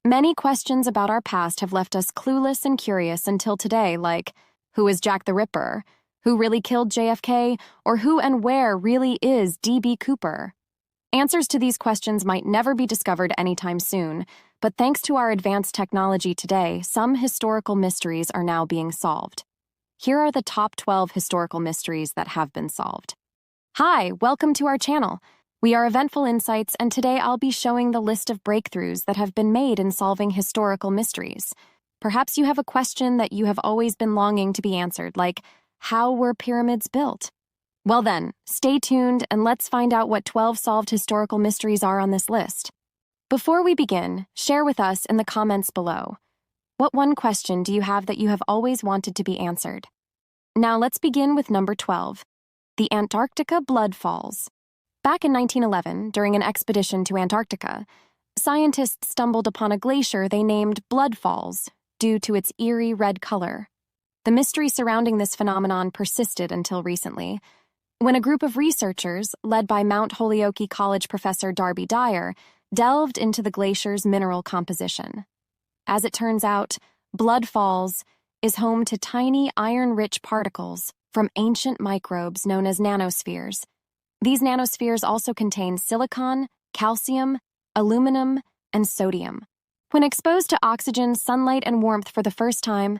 Many questions about our past have left us clueless and curious until today, like, who is Jack the Ripper? Who really killed JFK? Or who and where really is D.B. Cooper? Answers to these questions might never be discovered anytime soon, but thanks to our advanced technology today, some historical mysteries are now being solved. Here are the top 12 historical mysteries that have been solved. Hi, welcome to our channel. We are Eventful Insights, and today I'll be showing the list of breakthroughs that have been made in solving historical mysteries. Perhaps you have a question that you have always been longing to be answered, like, how were pyramids built? Well then, stay tuned and let's find out what 12 solved historical mysteries are on this list. Before we begin, share with us in the comments below. What one question do you have that you have always wanted to be answered? Now let's begin with number 12, the Antarctica Blood Falls. Back in 1911, during an expedition to Antarctica, scientists stumbled upon a glacier they named Blood Falls due to its eerie red color. The mystery surrounding this phenomenon persisted until recently, when a group of researchers, led by Mount Holyoke College professor Darby Dyer, delved into the glacier's mineral composition. As it turns out, Blood Falls is home to tiny iron-rich particles from ancient microbes known as nanospheres. These nanospheres also contain silicon, calcium, aluminum, and sodium. When exposed to oxygen, sunlight, and warmth for the first time,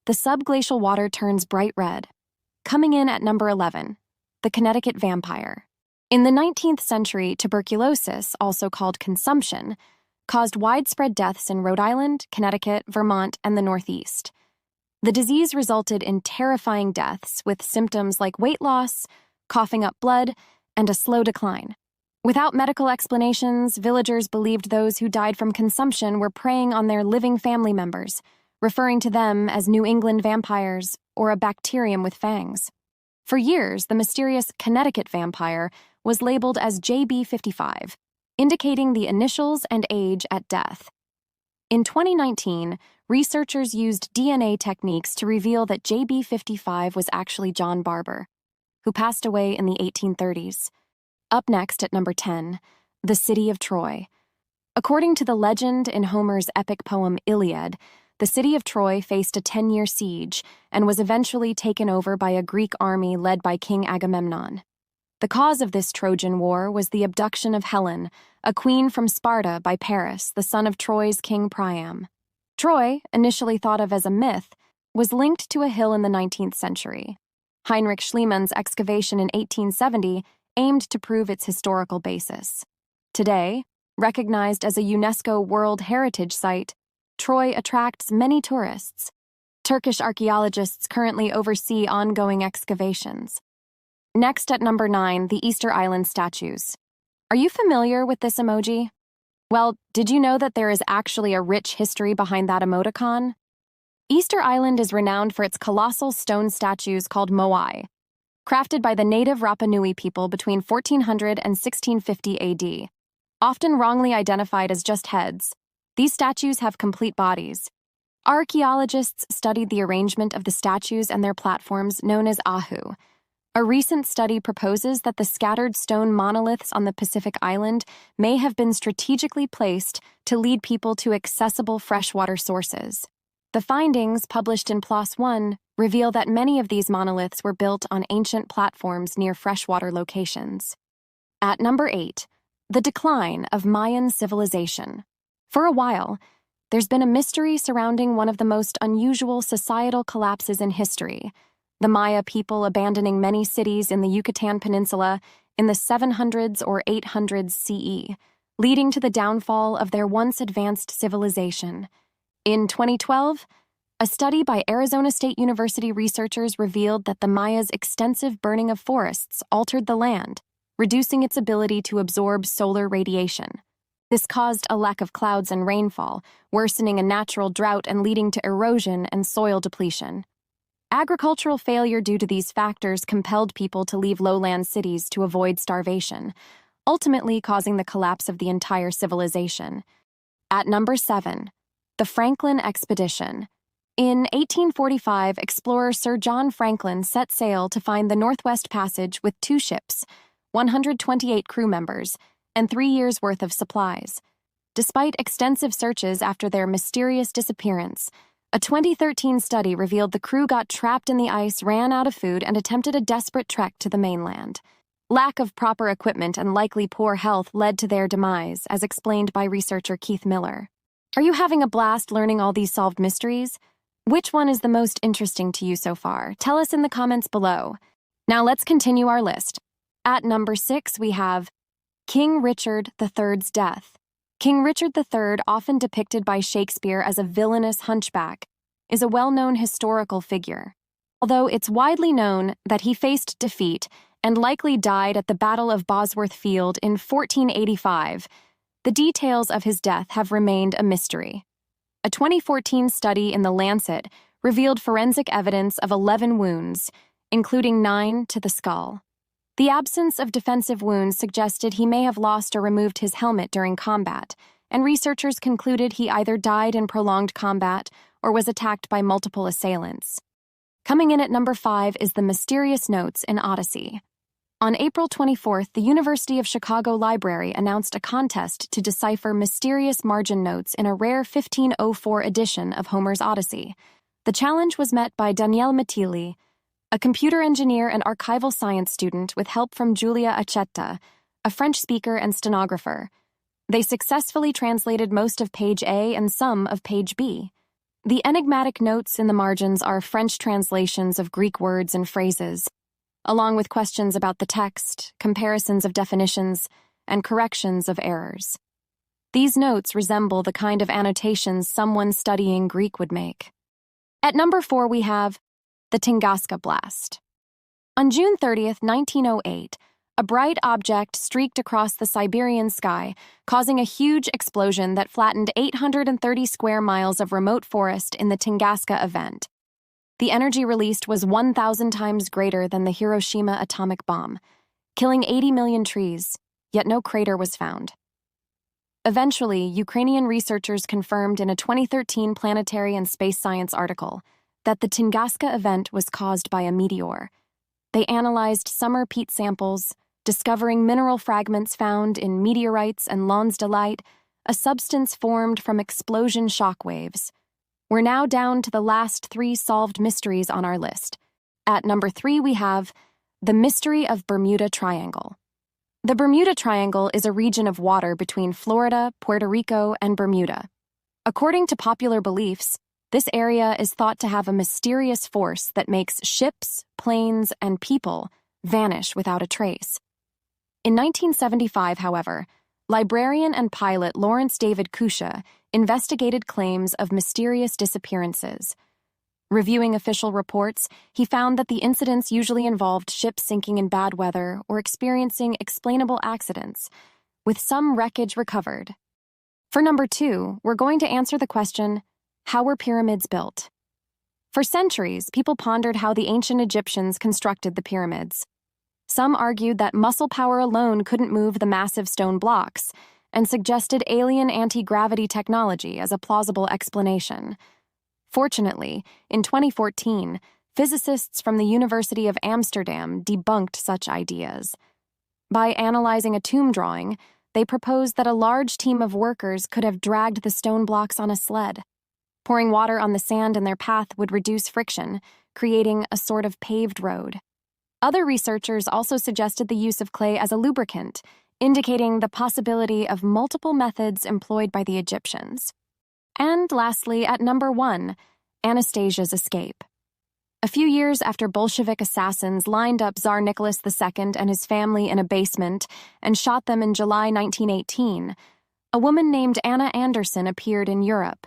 the subglacial water turns bright red. Coming in at number 11, the Connecticut Vampire. In the 19th century, tuberculosis, also called consumption, caused widespread deaths in Rhode Island, Connecticut, Vermont, and the Northeast. The disease resulted in terrifying deaths with symptoms like weight loss, coughing up blood, and a slow decline. Without medical explanations, villagers believed those who died from consumption were preying on their living family members, referring to them as New England vampires or a bacterium with fangs. For years, the mysterious Connecticut Vampire was labeled as JB55, indicating the initials and age at death. In 2019, researchers used DNA techniques to reveal that JB55 was actually John Barber, who passed away in the 1830s. Up next at number 10, the city of Troy. According to the legend in Homer's epic poem Iliad, the city of Troy faced a 10-year siege and was eventually taken over by a Greek army led by King Agamemnon. The cause of this Trojan War was the abduction of Helen, a queen from Sparta, by Paris, the son of Troy's king Priam. Troy, initially thought of as a myth, was linked to a hill in the 19th century. Heinrich Schliemann's excavation in 1870 aimed to prove its historical basis. Today, recognized as a UNESCO World Heritage Site, Troy attracts many tourists. Turkish archaeologists currently oversee ongoing excavations. Next at number 9, the Easter Island statues. Are you familiar with this emoji? Well, did you know that there is actually a rich history behind that emoticon? Easter Island is renowned for its colossal stone statues called moai, crafted by the native Rapa Nui people between 1400 and 1650 AD. Often wrongly identified as just heads, these statues have complete bodies. Archaeologists studied the arrangement of the statues and their platforms known as ahu. A recent study proposes that the scattered stone monoliths on the Pacific Island may have been strategically placed to lead people to accessible freshwater sources. The findings, published in PLOS ONE, reveal that many of these monoliths were built on ancient platforms near freshwater locations. At number 8, the decline of Mayan civilization. For a while, there's been a mystery surrounding one of the most unusual societal collapses in history, the Maya people abandoning many cities in the Yucatan Peninsula in the 700s or 800s CE, leading to the downfall of their once advanced civilization. In 2012, a study by Arizona State University researchers revealed that the Mayas' extensive burning of forests altered the land, reducing its ability to absorb solar radiation. This caused a lack of clouds and rainfall, worsening a natural drought and leading to erosion and soil depletion. Agricultural failure due to these factors compelled people to leave lowland cities to avoid starvation, ultimately causing the collapse of the entire civilization. At number 7, the Franklin Expedition. In 1845, explorer Sir John Franklin set sail to find the Northwest Passage with 2 ships, 128 crew members, and 3 years' worth of supplies. despite extensive searches after their mysterious disappearance. A 2013 study revealed the crew got trapped in the ice, ran out of food, and attempted a desperate trek to the mainland. Lack of proper equipment and likely poor health led to their demise, as explained by researcher Keith Miller. Are you having a blast learning all these solved mysteries? Which one is the most interesting to you so far? Tell us in the comments below. Now let's continue our list. At number 6, we have King Richard III's death. King Richard III, often depicted by Shakespeare as a villainous hunchback, is a well-known historical figure. Although it's widely known that he faced defeat and likely died at the Battle of Bosworth Field in 1485, the details of his death have remained a mystery. A 2014 study in The Lancet revealed forensic evidence of 11 wounds, including 9 to the skull. The absence of defensive wounds suggested he may have lost or removed his helmet during combat, and researchers concluded he either died in prolonged combat or was attacked by multiple assailants. Coming in at number 5 is the mysterious notes in Odyssey. On April 24th, the University of Chicago Library announced a contest to decipher mysterious margin notes in a rare 1504 edition of Homer's Odyssey. The challenge was met by Danielle Matilli, a computer engineer and archival science student with help from Giulia Accetta, a French speaker and stenographer. They successfully translated most of page A and some of page B. The enigmatic notes in the margins are French translations of Greek words and phrases, along with questions about the text, comparisons of definitions, and corrections of errors. These notes resemble the kind of annotations someone studying Greek would make. At number 4, we have the Tanga Blast. On June 30th, 1908, a bright object streaked across the Siberian sky, causing a huge explosion that flattened 830 square miles of remote forest in the Tunguska event. The energy released was 1,000 times greater than the Hiroshima atomic bomb, killing 80 million trees, yet no crater was found. Eventually, Ukrainian researchers confirmed in a 2013 Planetary and Space Science article that the Tunguska event was caused by a meteor. They analyzed summer peat samples, discovering mineral fragments found in meteorites and lonsdaleite, a substance formed from explosion shock waves. We're now down to the last 3 solved mysteries on our list. At number 3, we have the mystery of Bermuda Triangle. The Bermuda Triangle is a region of water between Florida, Puerto Rico, and Bermuda. According to popular beliefs, this area is thought to have a mysterious force that makes ships, planes, and people vanish without a trace. In 1975, however, librarian and pilot Lawrence David Kusha investigated claims of mysterious disappearances. Reviewing official reports, he found that the incidents usually involved ships sinking in bad weather or experiencing explainable accidents, with some wreckage recovered. For number 2, we're going to answer the question, how were pyramids built? For centuries, people pondered how the ancient Egyptians constructed the pyramids. Some argued that muscle power alone couldn't move the massive stone blocks, and suggested alien anti-gravity technology as a plausible explanation. Fortunately, in 2014, physicists from the University of Amsterdam debunked such ideas. By analyzing a tomb drawing, they proposed that a large team of workers could have dragged the stone blocks on a sled. Pouring water on the sand in their path would reduce friction, creating a sort of paved road. Other researchers also suggested the use of clay as a lubricant, indicating the possibility of multiple methods employed by the Egyptians. And lastly, at number 1, Anastasias Escape. A few years after Bolshevik assassins lined up Tsar Nicholas II and his family in a basement and shot them in July 1918, a woman named Anna Anderson appeared in Europe.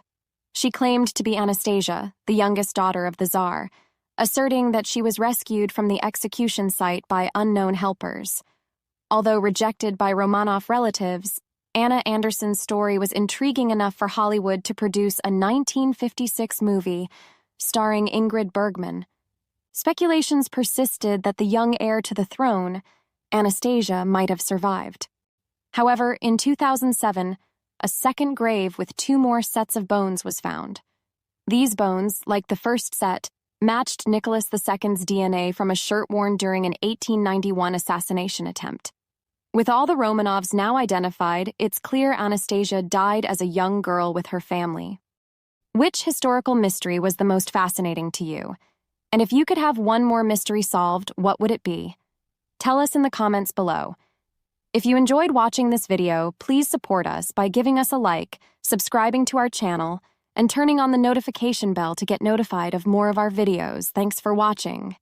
She claimed to be Anastasia, the youngest daughter of the Tsar, asserting that she was rescued from the execution site by unknown helpers. Although rejected by Romanov relatives, Anna Anderson's story was intriguing enough for Hollywood to produce a 1956 movie starring Ingrid Bergman. Speculations persisted that the young heir to the throne, Anastasia, might have survived. However, in 2007, a second grave with 2 more sets of bones was found. These bones, like the first set, matched Nicholas II's DNA from a shirt worn during an 1891 assassination attempt. With all the Romanovs now identified, it's clear Anastasia died as a young girl with her family. Which historical mystery was the most fascinating to you? And if you could have one more mystery solved, what would it be? Tell us in the comments below. If you enjoyed watching this video, please support us by giving us a like, subscribing to our channel, and turning on the notification bell to get notified of more of our videos. Thanks for watching.